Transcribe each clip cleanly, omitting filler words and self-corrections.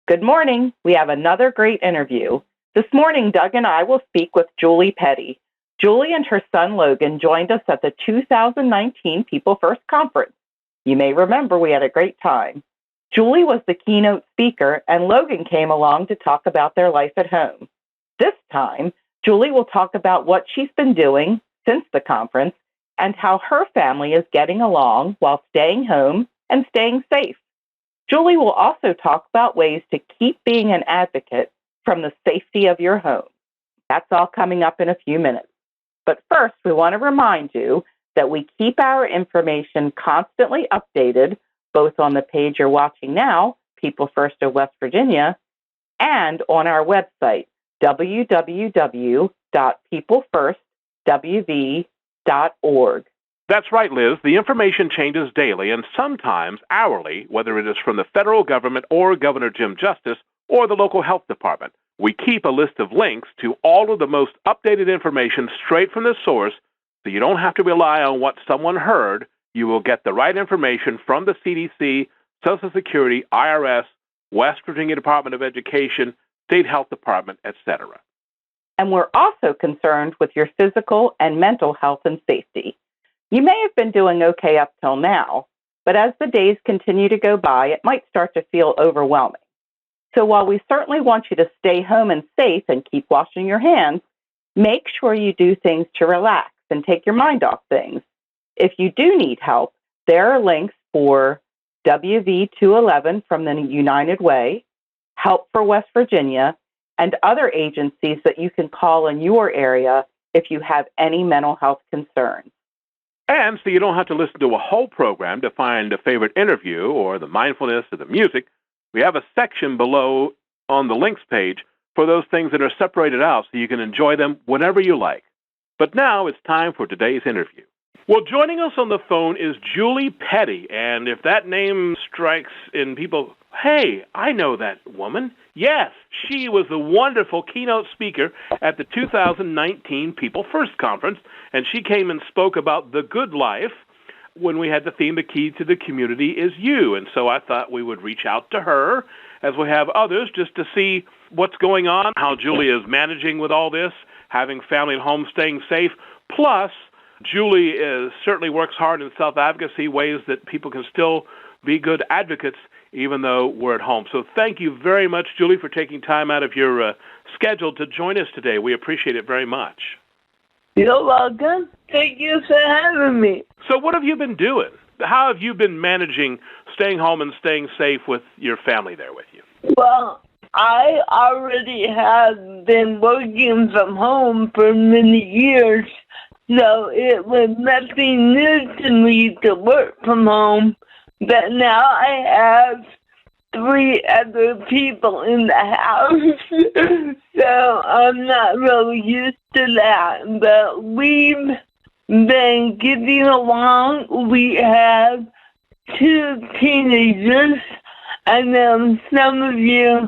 Good morning. We have another great interview. This morning, Doug and I will speak with Julie Petty. Julie and her son Logan joined us at the 2019 People First Conference. You may remember we had a great time. Julie was the keynote speaker, and Logan came along to talk about their life at home. This time, Julie will talk about what she's been doing since the conference and how her family is getting along while staying home and staying safe. Julie will also talk about ways to keep being an advocate from the safety of your home. That's all coming up in a few minutes. But first, we want to remind you that we keep our information constantly updated, both on the page you're watching now, People First of West Virginia, and on our website, www.peoplefirstwv.org. That's right, Liz. The information changes daily and sometimes hourly, whether it is from the federal government or Governor Jim Justice or the local health department. We keep a list of links to all of the most updated information straight from the source, so you don't have to rely on what someone heard. You will get the right information from the CDC, Social Security, IRS, West Virginia Department of Education, State Health Department, etc. And we're also concerned with your physical and mental health and safety. You may have been doing okay up till now, but as the days continue to go by, it might start to feel overwhelming. So while we certainly want you to stay home and safe and keep washing your hands, make sure you do things to relax and take your mind off things. If you do need help, there are links for WV211 from the United Way, Help for West Virginia, and other agencies that you can call in your area if you have any mental health concerns. And so you don't have to listen to a whole program to find a favorite interview or the mindfulness or the music. We have a section below on the links page for those things that are separated out so you can enjoy them whenever you like. But now it's time for today's interview. Well, joining us on the phone is Julie Petty, and if that name strikes in people, hey, I know that woman. Yes, she was the wonderful keynote speaker at the 2019 People First Conference, and she came and spoke about the good life when we had the theme, The Key to the Community is You. And so I thought we would reach out to her, as we have others, just to see what's going on, how Julie is managing with all this, having family at home, staying safe. Plus, Julie certainly works hard in self-advocacy, ways that people can still be good advocates even though we're at home. So thank you very much, Julie, for taking time out of your schedule to join us today. We appreciate it very much. You're welcome. Thank you for having me. So what have you been doing? How have you been managing staying home and staying safe with your family there with you? Well, I already have been working from home for many years, so it was nothing new to me to work from home. But now I have 3 other people in the house, so I'm not really used to that. But we've been getting along. We have 2 teenagers. I know some of you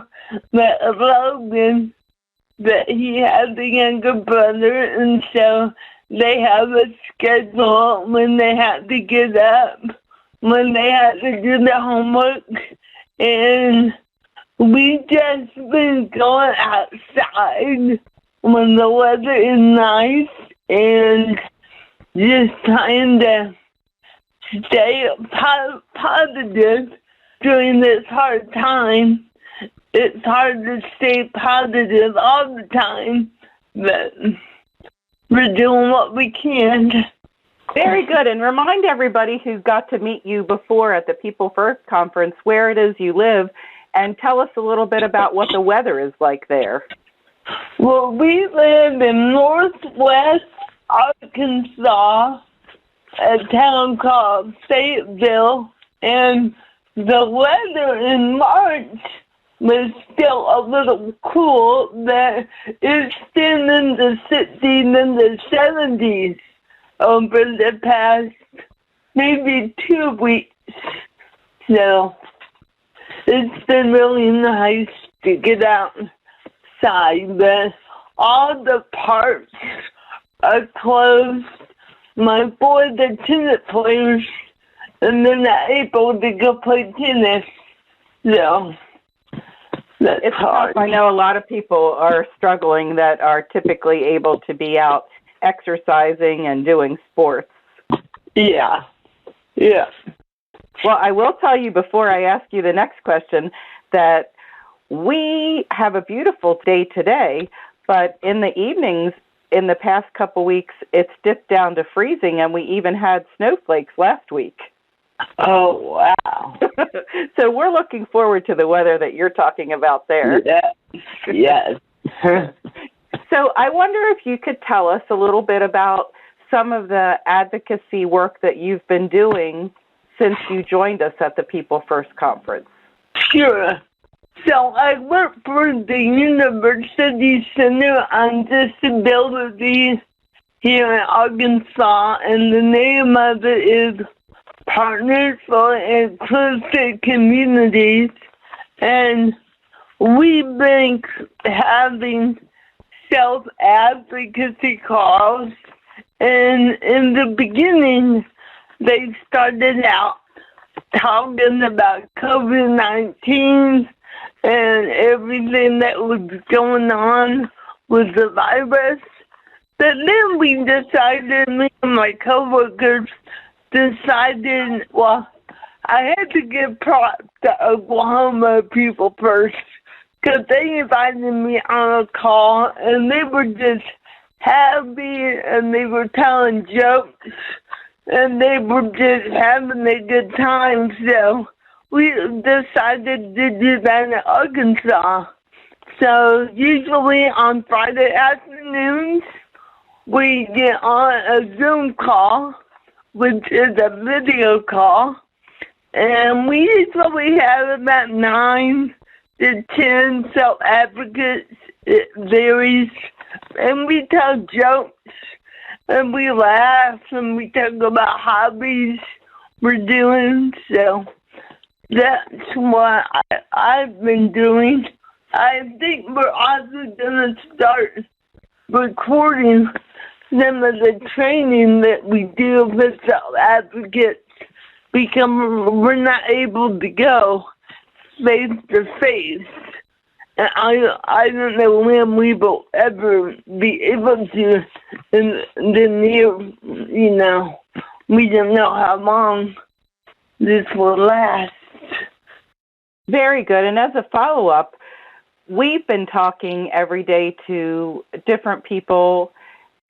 met Logan, but he has a younger brother, and so they have a schedule when they have to get up, when they have to do their homework, and we just been going outside when the weather is nice and just trying to stay positive during this hard time. It's hard to stay positive all the time, but we're doing what we can. Very good. And remind everybody who got to meet you before at the People First Conference where it is you live, and tell us a little bit about what the weather is like there. Well, we live in northwest Arkansas, a town called Fayetteville, and the weather in March was still a little cool, but it's been in the 60s and the 70s over the past maybe 2 weeks. So it's been really nice to get outside, but all the parks are closed. My boys are tennis players, and they're not able to go play tennis. So It's hard. tough. I know a lot of people are struggling that are typically able to be out exercising and doing sports. Yeah. Well, I will tell you before I ask you the next question that we have a beautiful day today, but in the evenings, in the past couple weeks, it's dipped down to freezing, and we even had snowflakes last week. Oh, wow. So we're looking forward to the weather that you're talking about there. Yes. So I wonder if you could tell us a little bit about some of the advocacy work that you've been doing since you joined us at the People First Conference. Sure. So I work for the University Center on Disability here in Arkansas, and the name of it is Partners for Inclusive Communities. And we've been having self-advocacy calls, and in the beginning, they started out talking about COVID-19 and everything that was going on with the virus. But then we decided, me and my coworkers decided, well, I had to give props to Oklahoma People First, because they invited me on a call, and they were just happy, and they were telling jokes, and they were just having a good time. So we decided to do that in Arkansas. So usually on Friday afternoons, we get on a Zoom call, which is a video call, and we usually have about 9 to 10 self-advocates. It varies, and we tell jokes, and we laugh, and we talk about hobbies we're doing. So that's what I've been doing. I think we're also going to start recording some of the training that we do with self-advocates, because we're not able to go face to face. And I don't know when we will ever be able to in the near, we don't know how long this will last. Very good. And as a follow-up, we've been talking every day to different people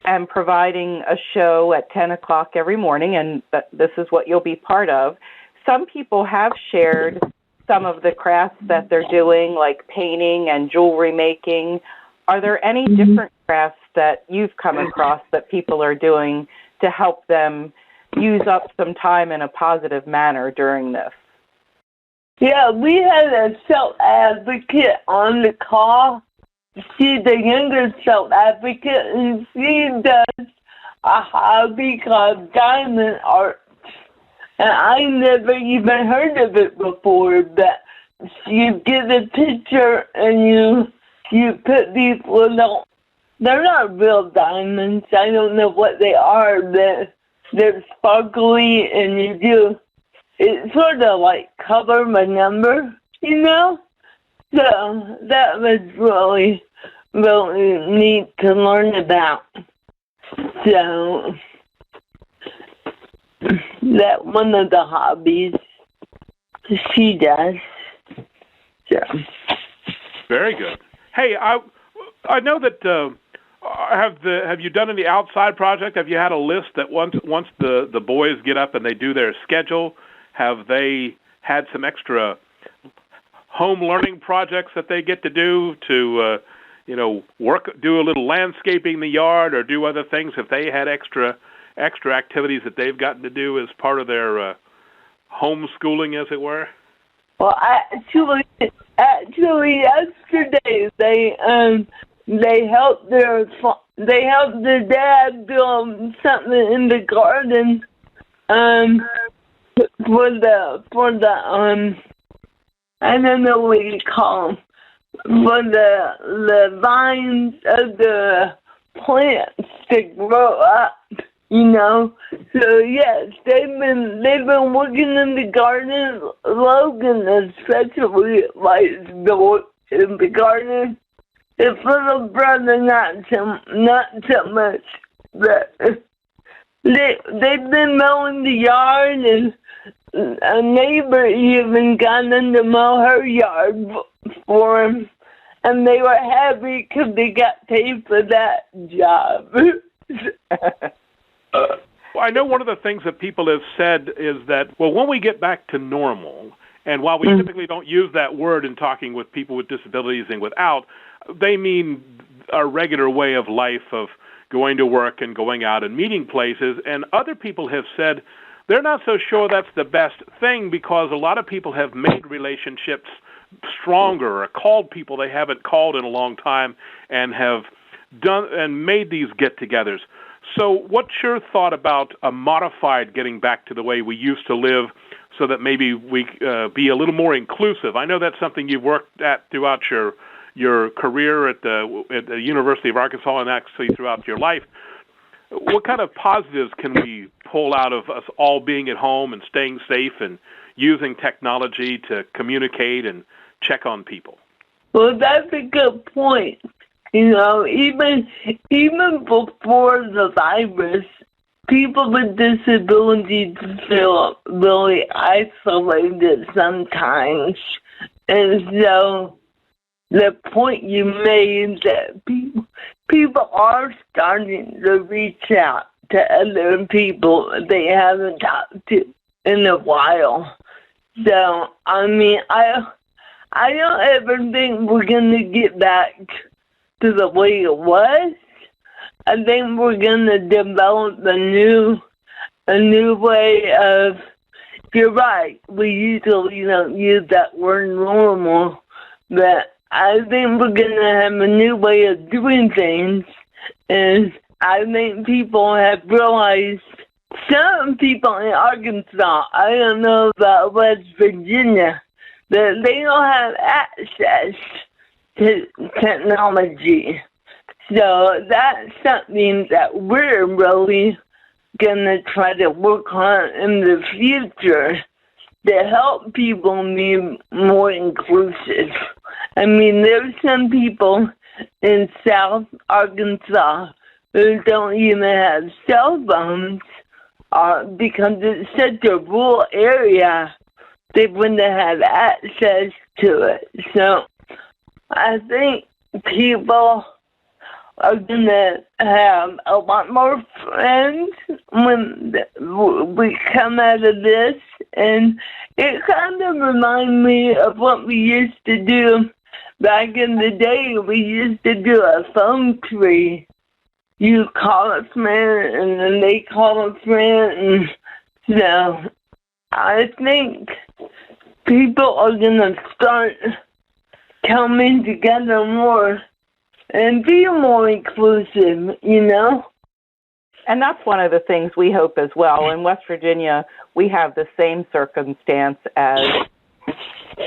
and providing a show at 10 o'clock every morning, and this is what you'll be part of. Some people have shared some of the crafts that they're doing, like painting and jewelry making. Are there any different crafts that you've come across that people are doing to help them use up some time in a positive manner during this? Yeah, we had a self-advocate on the call. She's the younger self-advocate, and she does a hobby called diamond art. And I never even heard of it before, but you get a picture and you put these little, they're not real diamonds, I don't know what they are, but they're sparkly, and you do, it sort of like cover my number, So that was really, really neat to learn about. So that one of the hobbies she does. So. Very good. Hey, I know that have you done any outside project? Have you had a list that once the boys get up and they do their schedule, have they had some extra home learning projects that they get to do to do a little landscaping in the yard or do other things? Have they had extra activities that they've gotten to do as part of their homeschooling, as it were? Well, actually, yesterday they helped their dad build something in the garden for the I don't know what you call them, for the vines of the plants to grow up. So yes, they've been working in the garden. Logan especially likes to in the garden. His little brother, not so much. But they've been mowing the yard, and a neighbor even got in to mow her yard for him. And they were happy because they got paid for that job. Well, I know one of the things that people have said is that, well, when we get back to normal, and while we typically don't use that word in talking with people with disabilities and without, they mean a regular way of life of going to work and going out and meeting places. And other people have said they're not so sure that's the best thing because a lot of people have made relationships stronger or called people they haven't called in a long time and have done and made these get-togethers. So what's your thought about a modified getting back to the way we used to live so that maybe we be a little more inclusive? I know that's something you've worked at throughout your career at the University of Arkansas and actually throughout your life. What kind of positives can we pull out of us all being at home and staying safe and using technology to communicate and check on people? Well, that's a good point. You know, even before the virus, people with disabilities feel really isolated sometimes. And so the point you made that people are starting to reach out to other people they haven't talked to in a while. So, I mean, I don't ever think we're going to get back to the way it was. I think we're going to develop a new way of, you're right, we usually don't use that word normal, but I think we're going to have a new way of doing things, and I think people have realized, some people in Arkansas, I don't know about West Virginia, that they don't have access to technology. So that's something that we're really going to try to work on in the future to help people be more inclusive. I mean, there's some people in South Arkansas who don't even have cell phones because it's such a rural area, they wouldn't have access to it. So I think people are going to have a lot more friends when we come out of this. And it kind of reminds me of what we used to do back in the day. We used to do a phone tree. You call a friend, and then they call a friend. And so I think people are going to start coming together more and be more inclusive, you know? And that's one of the things we hope as well. In West Virginia, we have the same circumstance as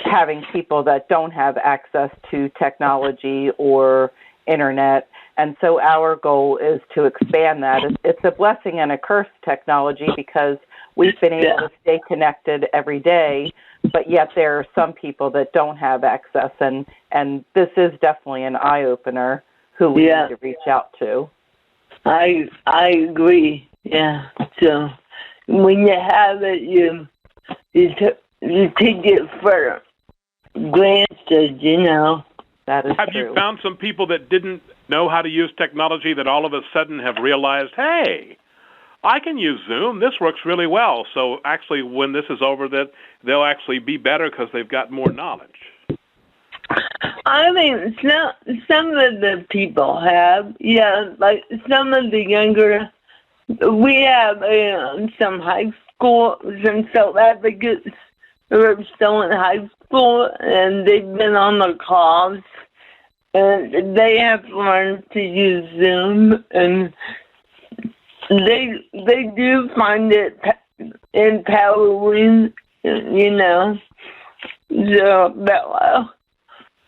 having people that don't have access to technology or internet. And so our goal is to expand that. It's a blessing and a curse, technology, because we've been able to stay connected every day, but yet there are some people that don't have access, and this is definitely an eye-opener who we need to reach out to. I agree, yeah. So when you have it, you take it for granted, you know. That is Have true. you found some people that didn't know how to use technology that all of a sudden have realized, hey, I can use Zoom. This works really well. So actually, when this is over, that they'll actually be better because they've got more knowledge. I mean, some of the people have, like some of the younger. We have some high school, some self-advocates who are still in high school, and they've been on the calls, and they have learned to use Zoom, and they do find it empowering, you know. So,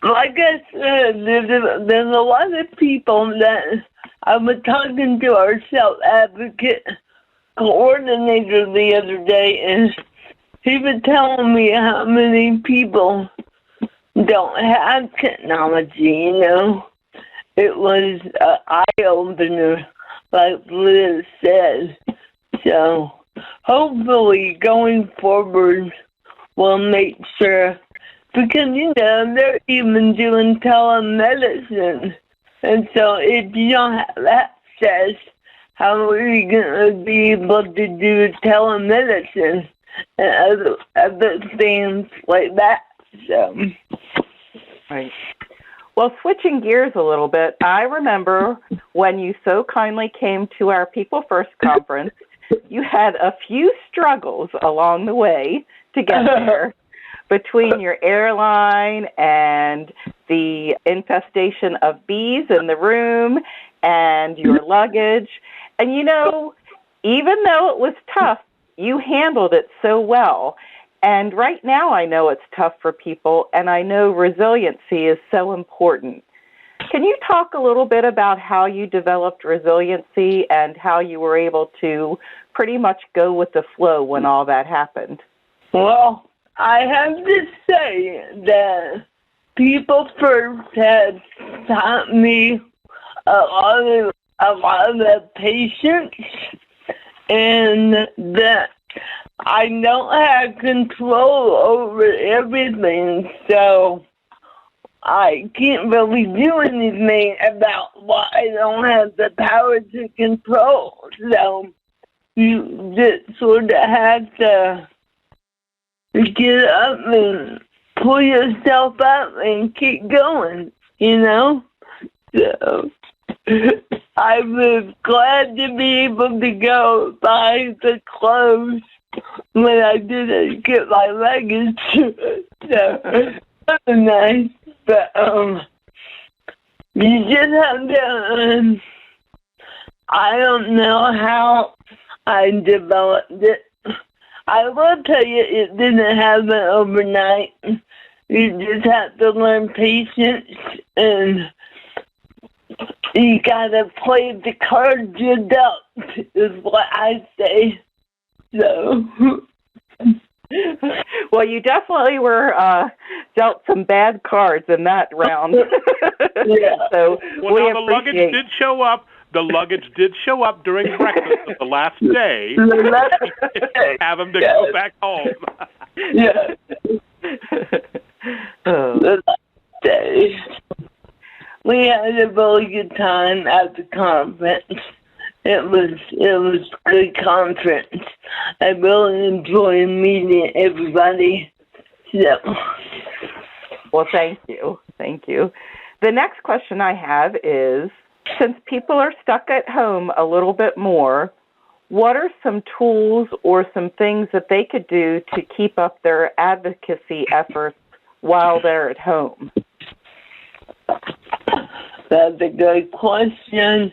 like I said, there's a lot of people that I was talking to our self-advocate coordinator the other day, and he was telling me how many people don't have technology, It was an eye-opener, like Liz said. So hopefully going forward, we'll make sure, because, they're even doing telemedicine. And so if you don't have access, how are you going to be able to do telemedicine and other things like that? So. Right. Well, switching gears a little bit, I remember when you so kindly came to our People First conference, you had a few struggles along the way to get there between your airline and the infestation of bees in the room and your luggage. And, even though it was tough, you handled it so well. And right now I know it's tough for people, and I know resiliency is so important. Can you talk a little bit about how you developed resiliency and how you were able to pretty much go with the flow when all that happened? Well, I have to say that People First has taught me a lot of patience, and that I don't have control over everything, so I can't really do anything about what I don't have the power to control. So you just sort of have to get up and pull yourself up and keep going, So I was glad to be able to go buy the clothes when I didn't get my luggage. So that was nice. But you just have to, I don't know how I developed it. I will tell you, it didn't happen overnight. You just have to learn patience, and you gotta play the cards you're dealt, is what I say. So. Well, you definitely were dealt some bad cards in that round. Yeah. So well, now the luggage did show up. The luggage did show up during breakfast of the last day. Have them to go back home. Yeah. The last day. We had a really good time at the conference. It was a good conference. I really enjoyed meeting everybody. So. Well, thank you. Thank you. The next question I have is, since people are stuck at home a little bit more, what are some tools or some things that they could do to keep up their advocacy efforts while they're at home? That's a good question.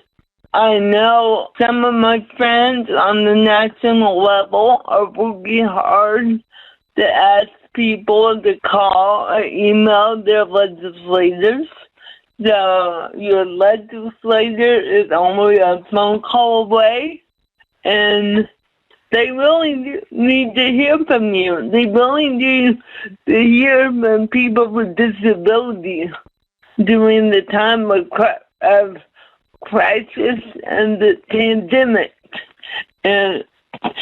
I know some of my friends on the national level are working hard to ask people to call or email their legislators. So your legislator is only a phone call away, and they really need to hear from you. They really need to hear from people with disabilities during the time of crisis and the pandemic. And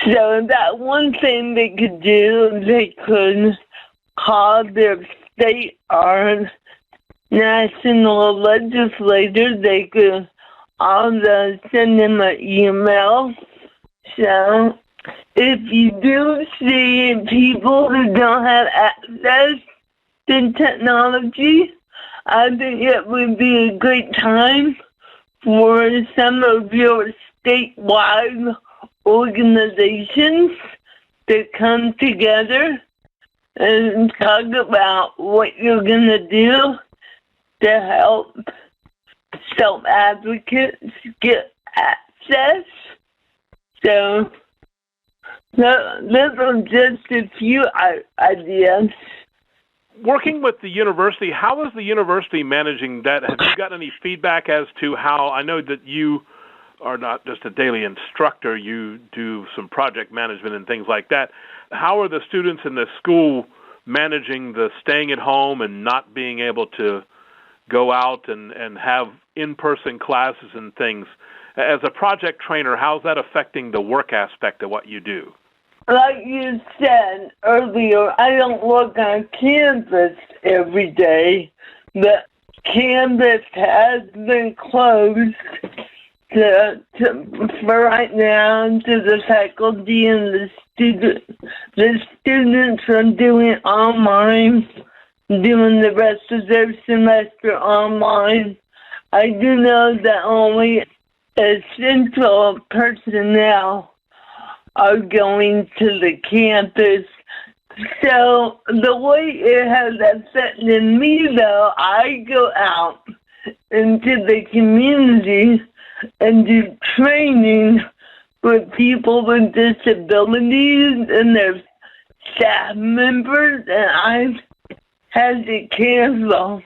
so that one thing they could do, they could call their state or national legislator. They could also send them an email. So if you do see people who don't have access to technology, I think it would be a great time for some of your statewide organizations to come together and talk about what you're going to do to help self-advocates get access. So those are just a few ideas. Working with the university, how is the university managing that? Have you got any feedback as to how, I know that you are not just a daily instructor, you do some project management and things like that. How are the students in the school managing the staying at home and not being able to go out and have in-person classes and things. As a project trainer, how's that affecting the work aspect of what you do? Like you said earlier, I don't work on campus every day. The campus has been closed for right now to the faculty and the students. The students are doing online, doing the rest of their semester online. I do know that only essential personnel are going to the campus. So the way it has affected me, though, I go out into the community and do training with people with disabilities and their staff members, and I've had to cancel.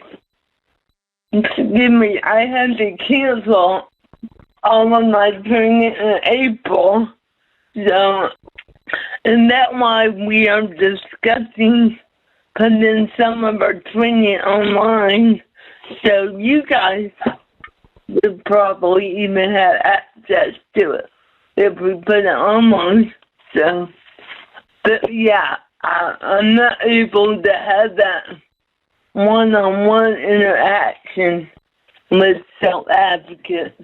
I had to cancel all of my training in April. So, and that's why we are discussing putting some of our training online. So you guys would probably even have access to it if we put it online. So, but yeah, I'm not able to have that one-on-one interaction with self-advocates.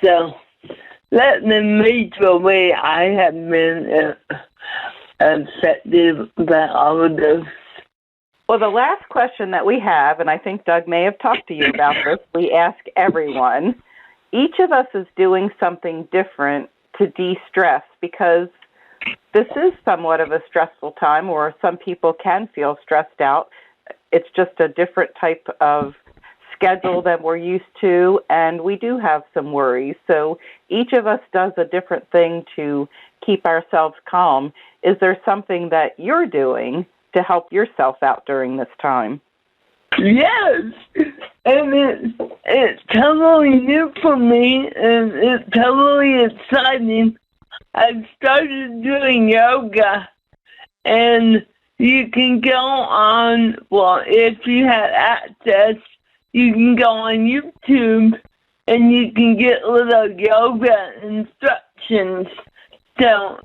So that's the major way I have been affected by all of those. Well, the last question that we have, and I think Doug may have talked to you about this, we ask everyone. Each of us is doing something different to de-stress because this is somewhat of a stressful time, or some people can feel stressed out. It's just a different type of schedule than we're used to, and we do have some worries. So each of us does a different thing to keep ourselves calm. Is there something that you're doing to help yourself out during this time? Yes, and it's totally new for me, and it's totally exciting. I started doing yoga, and you can go on, well, if you have access, you can go on YouTube, and you can get little yoga instructions. So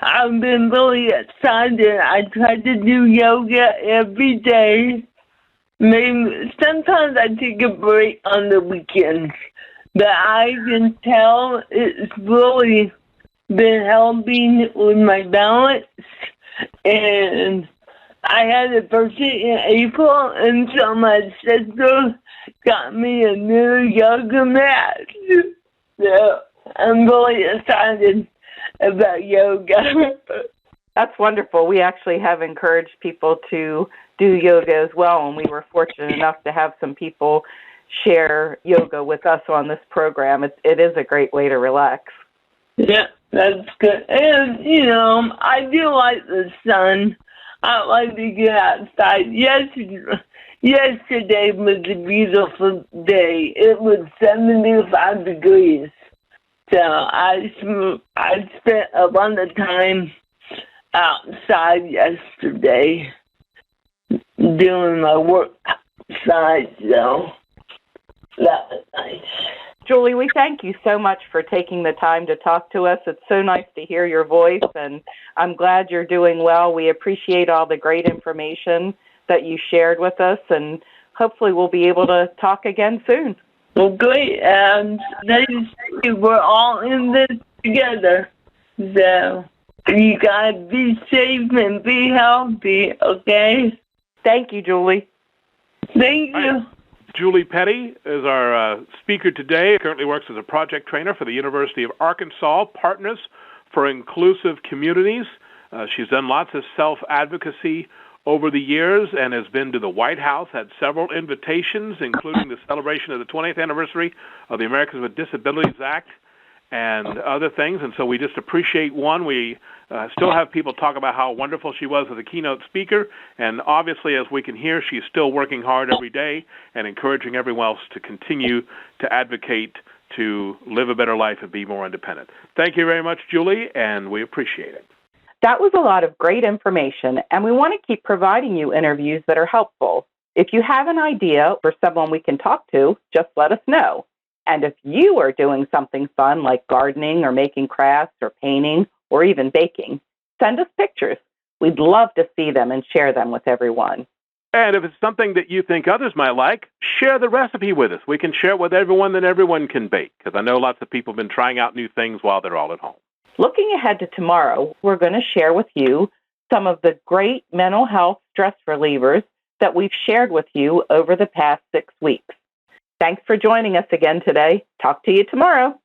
I've been really excited. I try to do yoga every day. Maybe sometimes I take a break on the weekends, but I can tell it's really been helping with my balance. And I had a birthday in April, and so my sister got me a new yoga mat. So I'm really excited about yoga. That's wonderful. We actually have encouraged people to do yoga as well, and we were fortunate enough to have some people share yoga with us on this program. It is a great way to relax. Yeah, that's good. And, I do like the sun. I like to get outside. Yesterday was a beautiful day. It was 75 degrees. So I spent a lot of time outside yesterday doing my work outside, so that was nice. Julie, we thank you so much for taking the time to talk to us. It's so nice to hear your voice, and I'm glad you're doing well. We appreciate all the great information that you shared with us, and hopefully we'll be able to talk again soon. Well, great. We're all in this together. So you got to be safe and be healthy, okay? Thank you, Julie. Thank you. Julie Petty is our speaker today. Currently works as a project trainer for the University of Arkansas Partners for Inclusive Communities. She's done lots of self-advocacy over the years and has been to the White House, had several invitations, including the celebration of the 20th anniversary of the Americans with Disabilities Act and other things. And so we just appreciate, one, we still have people talk about how wonderful she was as a keynote speaker. And obviously, as we can hear, she's still working hard every day and encouraging everyone else to continue to advocate to live a better life and be more independent. Thank you very much, Julie, and we appreciate it. That was a lot of great information, and we want to keep providing you interviews that are helpful. If you have an idea for someone we can talk to, just let us know. And if you are doing something fun like gardening or making crafts or painting or even baking, send us pictures. We'd love to see them and share them with everyone. And if it's something that you think others might like, share the recipe with us. We can share it with everyone that everyone can bake, because I know lots of people have been trying out new things while they're all at home. Looking ahead to tomorrow, we're going to share with you some of the great mental health stress relievers that we've shared with you over the past 6 weeks. Thanks for joining us again today. Talk to you tomorrow.